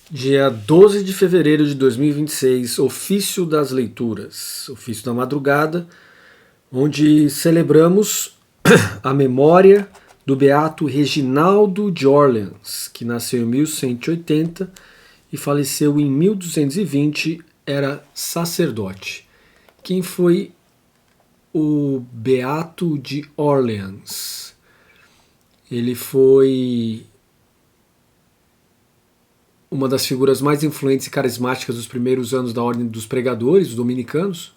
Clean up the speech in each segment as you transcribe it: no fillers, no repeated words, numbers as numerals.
Dia 12 de fevereiro de 2026, ofício das leituras, ofício da madrugada, onde celebramos a memória do beato Reginaldo de Orleans, que nasceu em 1180 e faleceu em 1220, era sacerdote. Quem foi o beato de Orleans? Ele foi uma das figuras mais influentes e carismáticas dos primeiros anos da Ordem dos Pregadores, os dominicanos.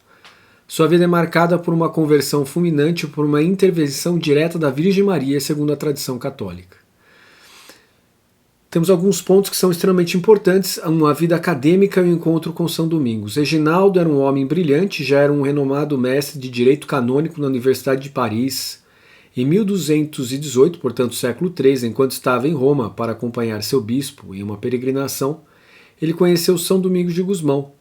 Sua vida é marcada por uma conversão fulminante e por uma intervenção direta da Virgem Maria, segundo a tradição católica. Temos alguns pontos que são extremamente importantes: uma vida acadêmica e o encontro com São Domingos. Reginaldo era um homem brilhante, já era um renomado mestre de direito canônico na Universidade de Paris. Em 1218, portanto século III, enquanto estava em Roma para acompanhar seu bispo em uma peregrinação, ele conheceu São Domingos de Gusmão.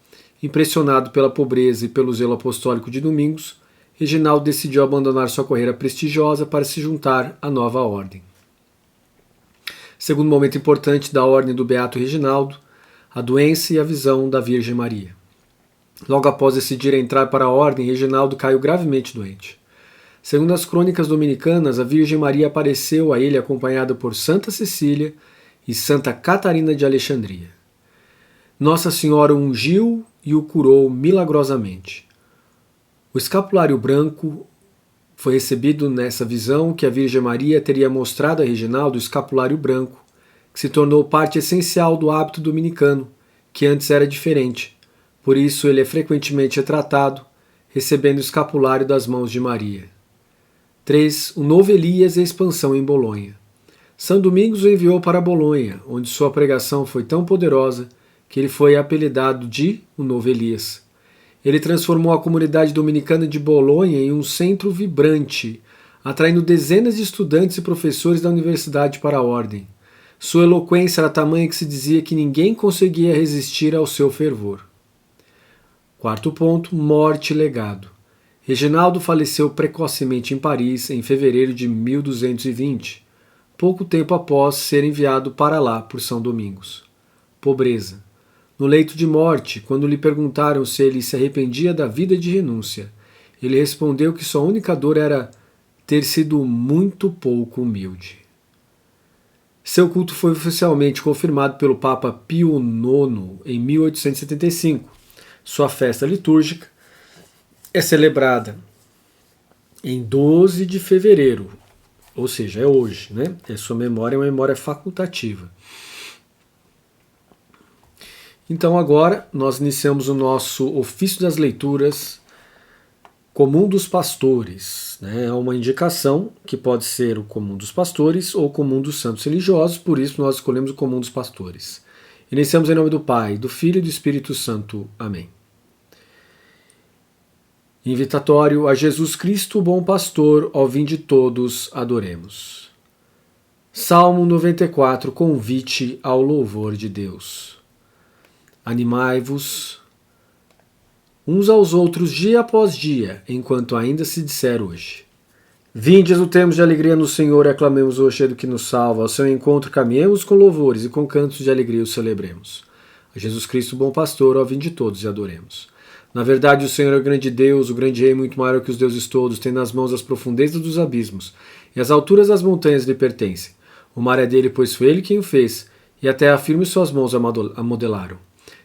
Impressionado pela pobreza e pelo zelo apostólico de Domingos, Reginaldo decidiu abandonar sua carreira prestigiosa para se juntar à nova ordem. Segundo momento importante da ordem do Beato Reginaldo, a doença e a visão da Virgem Maria. Logo após decidir entrar para a ordem, Reginaldo caiu gravemente doente. Segundo as crônicas dominicanas, a Virgem Maria apareceu a ele acompanhada por Santa Cecília e Santa Catarina de Alexandria. Nossa Senhora o ungiu e o curou milagrosamente. O escapulário branco foi recebido nessa visão que a Virgem Maria teria mostrado a Reginaldo, o escapulário branco, que se tornou parte essencial do hábito dominicano, que antes era diferente. Por isso ele é frequentemente retratado, recebendo o escapulário das mãos de Maria. 3. O novo Elias e a expansão em Bolonha. São Domingos o enviou para Bolonha, onde sua pregação foi tão poderosa que ele foi apelidado de o novo Elias. Ele transformou a comunidade dominicana de Bolonha em um centro vibrante, atraindo dezenas de estudantes e professores da universidade para a ordem. Sua eloquência era tamanha que se dizia que ninguém conseguia resistir ao seu fervor. 4. ponto, morte e legado. Reginaldo faleceu precocemente em Paris em fevereiro de 1220, pouco tempo após ser enviado para lá por São Domingos. Pobreza. No leito de morte, quando lhe perguntaram se ele se arrependia da vida de renúncia, ele respondeu que sua única dor era ter sido muito pouco humilde. Seu culto foi oficialmente confirmado pelo Papa Pio IX em 1875. Sua festa litúrgica é celebrada em 12 de fevereiro, ou seja, é hoje, né? Sua memória é uma memória facultativa. Então agora nós iniciamos o nosso ofício das leituras comum dos pastores. Né? É uma indicação que pode ser o comum dos pastores ou o comum dos santos religiosos, por isso nós escolhemos o comum dos pastores. Iniciamos em nome do Pai, do Filho e do Espírito Santo. Amém. Invitatório a Jesus Cristo, bom pastor, ó vinde todos, adoremos. Salmo 94, convite ao louvor de Deus. Animai-vos uns aos outros dia após dia, enquanto ainda se disser hoje. Vinde, exultemos de alegria no Senhor e aclamemos o rochedo que nos salva. Ao seu encontro caminhemos com louvores e com cantos de alegria o celebremos. A Jesus Cristo, bom pastor, ó vinde todos e adoremos. Na verdade, o Senhor é o grande Deus, o grande Rei, muito maior que os deuses todos, tem nas mãos as profundezas dos abismos, e as alturas das montanhas lhe pertencem. O mar é dele, pois foi ele quem o fez, e a terra firme suas mãos a modelaram.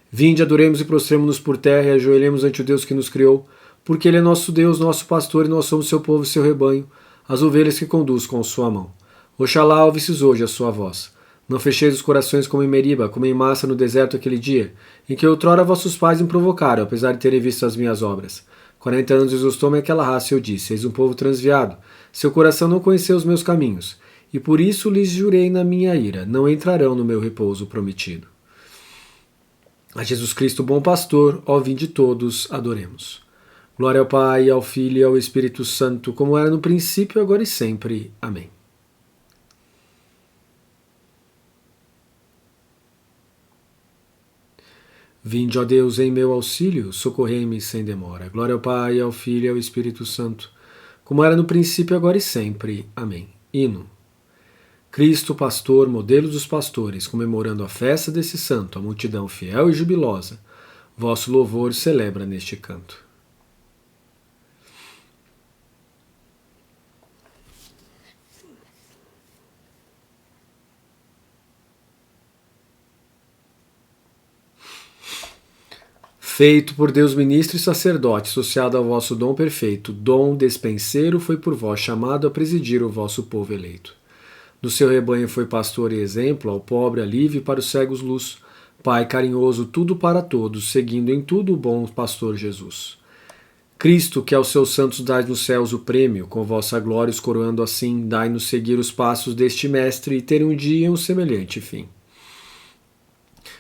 Vinde, adoremos e prostremo-nos por terra e ajoelhemos ante o Deus que nos criou, porque ele é nosso Deus, nosso pastor, e nós somos seu povo e seu rebanho, as ovelhas que conduz com sua mão. Oxalá ouvisses hoje a sua voz. Não fecheis os corações como em Meriba, como em Massa no deserto aquele dia, em que outrora vossos pais me provocaram, apesar de terem visto as minhas obras. 40 anos exaustou-me aquela raça, e eu disse, eis um povo transviado, seu coração não conheceu os meus caminhos, e por isso lhes jurei na minha ira, não entrarão no meu repouso prometido. A Jesus Cristo, bom pastor, ó vinde todos, adoremos. Glória ao Pai, ao Filho e ao Espírito Santo, como era no princípio, agora e sempre. Amém. Vinde, ó Deus, em meu auxílio, socorrei-me sem demora. Glória ao Pai, ao Filho e ao Espírito Santo, como era no princípio, agora e sempre. Amém. Hino. Cristo, pastor, modelo dos pastores, comemorando a festa desse santo, a multidão fiel e jubilosa, vosso louvor celebra neste canto. Feito por Deus ministro e sacerdote, associado ao vosso dom perfeito, dom despenseiro, foi por vós chamado a presidir o vosso povo eleito. Do seu rebanho foi pastor e exemplo, ao pobre alívio e para os cegos luz, Pai carinhoso, tudo para todos, seguindo em tudo o bom pastor Jesus. Cristo, que aos seus santos dai nos céus o prêmio, com vossa glória os coroando assim, dai-nos seguir os passos deste mestre e ter um dia um semelhante fim.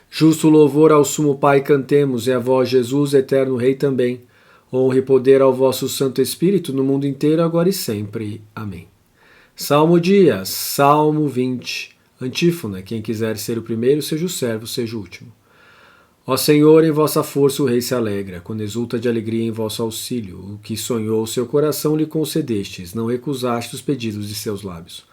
Justo louvor ao sumo Pai cantemos, e a vós, Jesus, eterno Rei também. Honra e poder ao vosso Santo Espírito no mundo inteiro, agora e sempre. Amém. Salmo dia, Salmo 20. Antífona, quem quiser ser o primeiro, seja o servo, seja o último. Ó Senhor, em vossa força o Rei se alegra, quando exulta de alegria em vosso auxílio. O que sonhou seu coração lhe concedestes, não recusaste os pedidos de seus lábios.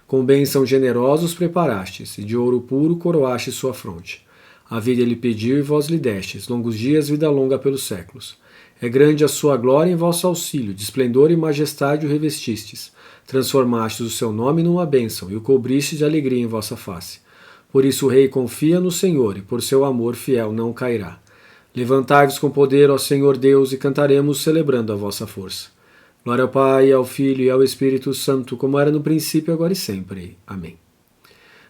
Com bênção generosos preparastes, e de ouro puro coroaste sua fronte. A vida lhe pediu e vós lhe destes, longos dias, vida longa pelos séculos. É grande a sua glória em vosso auxílio, de esplendor e majestade o revestistes. Transformastes o seu nome numa bênção e o cobristes de alegria em vossa face. Por isso o rei confia no Senhor e por seu amor fiel não cairá. Levantai-vos com poder, ó Senhor Deus, e cantaremos celebrando a vossa força. Glória ao Pai, ao Filho e ao Espírito Santo, como era no princípio, agora e sempre. Amém.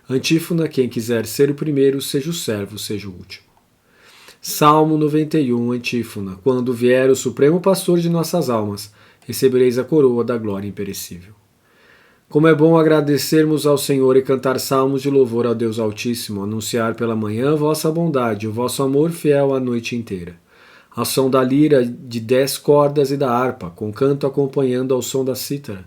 Antífona, quem quiser ser o primeiro, seja o servo, seja o último. Salmo 91, antífona. Quando vier o supremo pastor de nossas almas, recebereis a coroa da glória imperecível. Como é bom agradecermos ao Senhor e cantar salmos de louvor ao Deus Altíssimo, anunciar pela manhã vossa bondade, o vosso amor fiel a noite inteira. Ao som da lira, de 10 cordas e da harpa, com canto acompanhando ao som da cítara.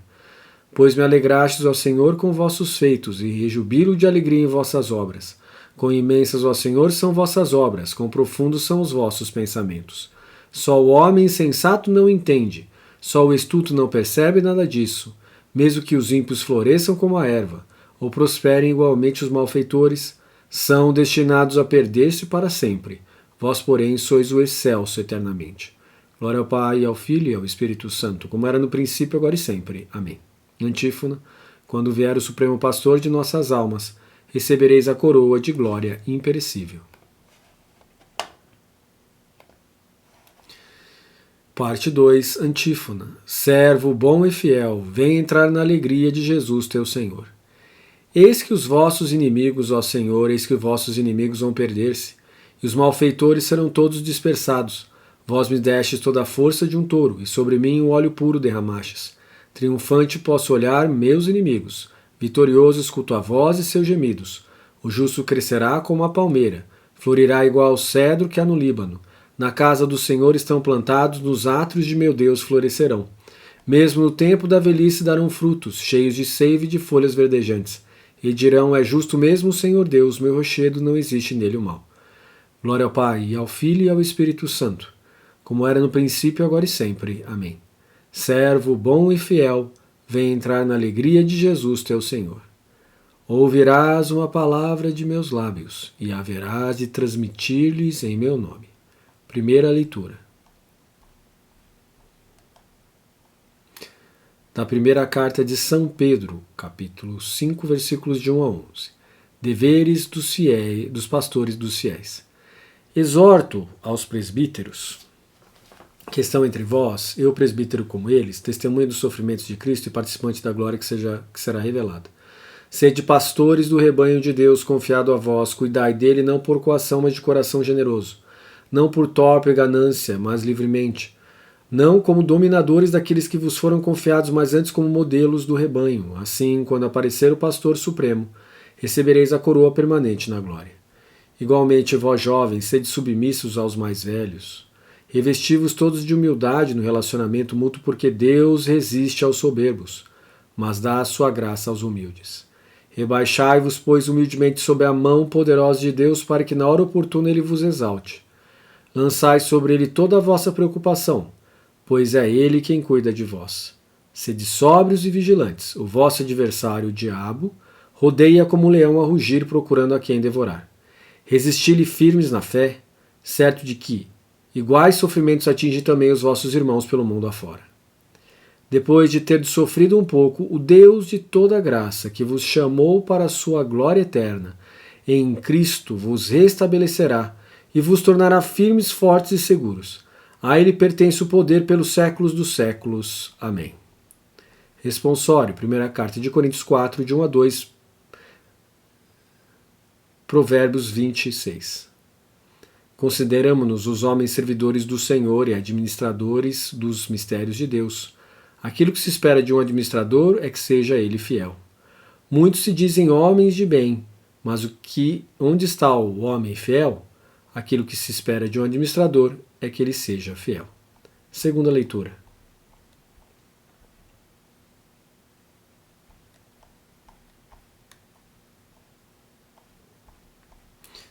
Pois me alegrastes, ó Senhor, com vossos feitos, e rejubilo de alegria em vossas obras. Quão imensas, ó Senhor, são vossas obras, quão profundos são os vossos pensamentos. Só o homem insensato não entende, só o estulto não percebe nada disso, mesmo que os ímpios floresçam como a erva, ou prosperem igualmente os malfeitores, são destinados a perder-se para sempre. Vós, porém, sois o excelso eternamente. Glória ao Pai, ao Filho e ao Espírito Santo, como era no princípio, agora e sempre. Amém. Antífona. Quando vier o Supremo Pastor de nossas almas, recebereis a coroa de glória imperecível. Parte 2. Antífona. Servo bom e fiel, vem entrar na alegria de Jesus teu Senhor. Eis que os vossos inimigos, ó Senhor, eis que os vossos inimigos vão perder-se, e os malfeitores serão todos dispersados. Vós me destes toda a força de um touro, e sobre mim o óleo puro derramastes. Triunfante posso olhar meus inimigos, vitorioso escuto a voz e seus gemidos. O justo crescerá como a palmeira, florirá igual ao cedro que há no Líbano. Na casa do Senhor estão plantados, nos átrios de meu Deus florescerão. Mesmo no tempo da velhice darão frutos, cheios de seiva e de folhas verdejantes. E dirão, é justo mesmo o Senhor Deus, meu rochedo, não existe nele o mal. Glória ao Pai, e ao Filho e ao Espírito Santo, como era no princípio, agora e sempre. Amém. Servo bom e fiel, vem entrar na alegria de Jesus teu Senhor. Ouvirás uma palavra de meus lábios, e haverás de transmitir-lhes em meu nome. Primeira leitura. Da primeira carta de São Pedro, capítulo 5, versículos de 1 a 11. Deveres dos pastores dos fiéis. Exorto aos presbíteros, que estão entre vós, eu presbítero como eles, testemunha dos sofrimentos de Cristo e participante da glória que será revelada. Sede pastores do rebanho de Deus confiado a vós, cuidai dele não por coação, mas de coração generoso, não por torpe ganância, mas livremente, não como dominadores daqueles que vos foram confiados, mas antes como modelos do rebanho. Assim, quando aparecer o pastor supremo, recebereis a coroa permanente na glória. Igualmente, vós jovens, sede submissos aos mais velhos. Revesti-vos todos de humildade no relacionamento mútuo, porque Deus resiste aos soberbos, mas dá a sua graça aos humildes. Rebaixai-vos, pois, humildemente sob a mão poderosa de Deus, para que na hora oportuna ele vos exalte. Lançai sobre ele toda a vossa preocupação, pois é ele quem cuida de vós. Sede sóbrios e vigilantes. O vosso adversário, o diabo, Rodeia como um leão a rugir, procurando a quem devorar. Resisti-lhe firmes na fé, certo de que iguais sofrimentos atingem também os vossos irmãos pelo mundo afora. Depois de ter sofrido um pouco, o Deus de toda graça, que vos chamou para a sua glória eterna, em Cristo vos restabelecerá e vos tornará firmes, fortes e seguros. A ele pertence o poder pelos séculos dos séculos. Amém. Responsório, primeira carta de Coríntios 4, de 1 a 2, Provérbios 26. Consideramo-nos os homens servidores do Senhor e administradores dos mistérios de Deus. Aquilo que se espera de um administrador é que seja ele fiel. Muitos se dizem homens de bem, mas onde está o homem fiel? Aquilo que se espera de um administrador é que ele seja fiel. Segunda leitura.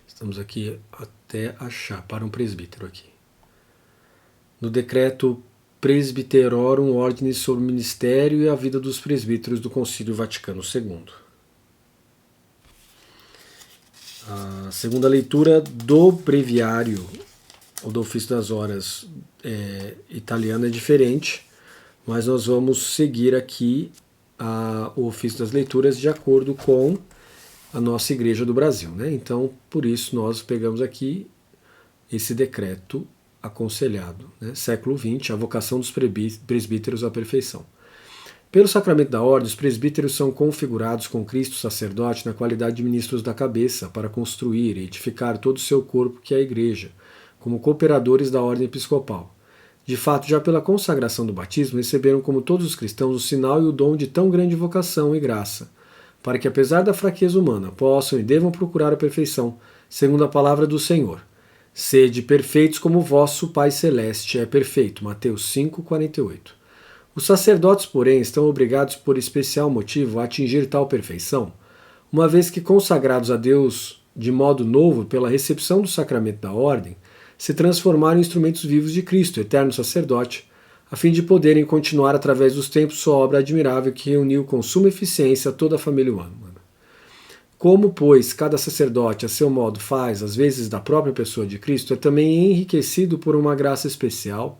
Estamos aqui até achar para um presbítero aqui. No decreto Presbyterorum Ordinis sobre o ministério e a vida dos presbíteros do Concílio Vaticano II. A segunda leitura do breviário, ou do ofício das horas italiano é diferente, mas nós vamos seguir aqui o ofício das leituras de acordo com a nossa Igreja do Brasil, né? Então, por isso nós pegamos aqui esse decreto aconselhado, né? Século XX, a vocação dos presbíteros à perfeição. Pelo sacramento da ordem, os presbíteros são configurados com Cristo sacerdote na qualidade de ministros da cabeça para construir e edificar todo o seu corpo, que é a Igreja, como cooperadores da ordem episcopal. De fato, já pela consagração do batismo, receberam, como todos os cristãos, o sinal e o dom de tão grande vocação e graça, para que, apesar da fraqueza humana, possam e devam procurar a perfeição, segundo a palavra do Senhor. Sede perfeitos como vosso Pai Celeste é perfeito. Mateus 5,48. Os sacerdotes, porém, estão obrigados por especial motivo a atingir tal perfeição, uma vez que, consagrados a Deus de modo novo pela recepção do sacramento da ordem, se transformaram em instrumentos vivos de Cristo, eterno sacerdote, a fim de poderem continuar através dos tempos sua obra admirável que reuniu com suma eficiência toda a família humana. Como, pois, cada sacerdote a seu modo faz, às vezes da própria pessoa de Cristo, é também enriquecido por uma graça especial,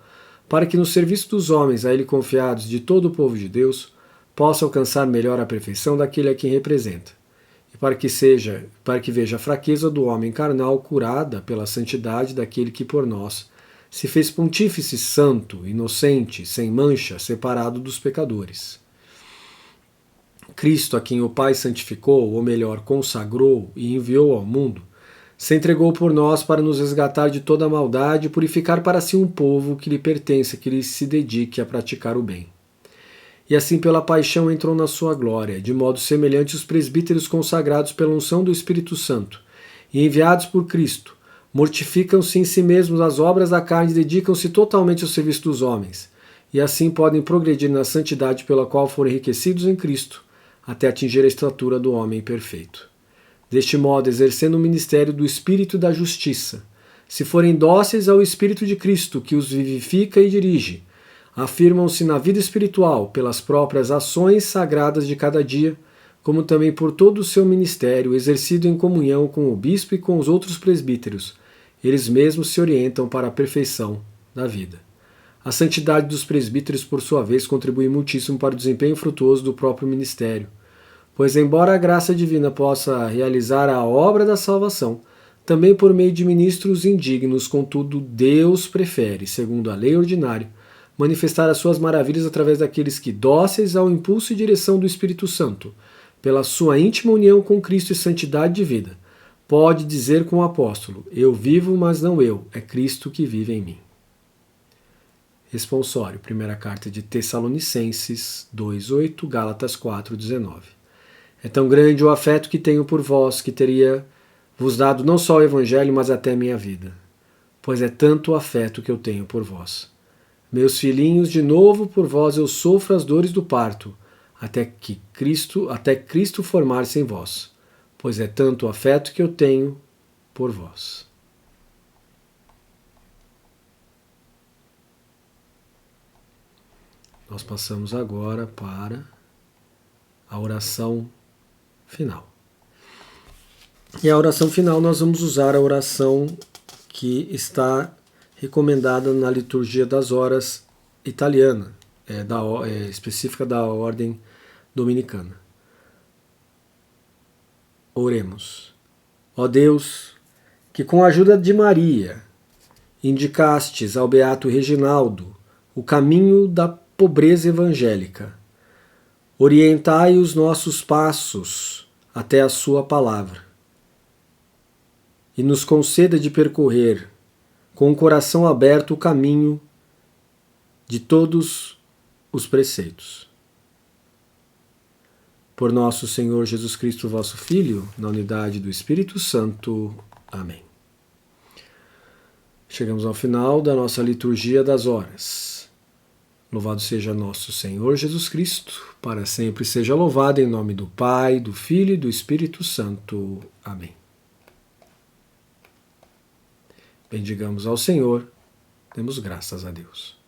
para que no serviço dos homens a ele confiados de todo o povo de Deus, possa alcançar melhor a perfeição daquele a quem representa, e para que veja a fraqueza do homem carnal curada pela santidade daquele que por nós se fez pontífice santo, inocente, sem mancha, separado dos pecadores. Cristo, a quem o Pai santificou, ou melhor, consagrou e enviou ao mundo, se entregou por nós para nos resgatar de toda a maldade e purificar para si um povo que lhe pertence, que lhe se dedique a praticar o bem. E assim pela paixão entrou na sua glória, de modo semelhante os presbíteros consagrados pela unção do Espírito Santo e enviados por Cristo, mortificam-se em si mesmos as obras da carne e dedicam-se totalmente ao serviço dos homens, e assim podem progredir na santidade pela qual foram enriquecidos em Cristo, até atingir a estatura do homem perfeito. Deste modo, exercendo o ministério do Espírito e da Justiça, se forem dóceis ao Espírito de Cristo, que os vivifica e dirige, afirmam-se na vida espiritual pelas próprias ações sagradas de cada dia, como também por todo o seu ministério, exercido em comunhão com o bispo e com os outros presbíteros. Eles mesmos se orientam para a perfeição da vida. A santidade dos presbíteros, por sua vez, contribui muitíssimo para o desempenho frutuoso do próprio ministério, pois, embora a graça divina possa realizar a obra da salvação, também por meio de ministros indignos, contudo, Deus prefere, segundo a lei ordinária, manifestar as suas maravilhas através daqueles que, dóceis ao impulso e direção do Espírito Santo, pela sua íntima união com Cristo e santidade de vida, pode dizer com o apóstolo: eu vivo, mas não eu, é Cristo que vive em mim. Responsório, primeira carta de Tessalonicenses 2:8, Gálatas 4:19. É tão grande o afeto que tenho por vós, que teria vos dado não só o Evangelho, mas até minha vida. Pois é tanto o afeto que eu tenho por vós. Meus filhinhos, de novo por vós eu sofro as dores do parto, até Cristo formar-se em vós. Pois é tanto o afeto que eu tenho por vós. Nós passamos agora para a oração final. E a oração final nós vamos usar a oração que está recomendada na liturgia das horas italiana, específica da ordem dominicana. Oremos. Ó Deus, que com a ajuda de Maria indicastes ao beato Reginaldo o caminho da pobreza evangélica, orientai os nossos passos até a sua palavra e nos conceda de percorrer com o coração aberto o caminho de todos os preceitos. Por nosso Senhor Jesus Cristo, vosso Filho, na unidade do Espírito Santo. Amém. Chegamos ao final da nossa liturgia das horas. Louvado seja nosso Senhor Jesus Cristo, para sempre seja louvado, em nome do Pai, do Filho e do Espírito Santo. Amém. Bendigamos ao Senhor, demos graças a Deus.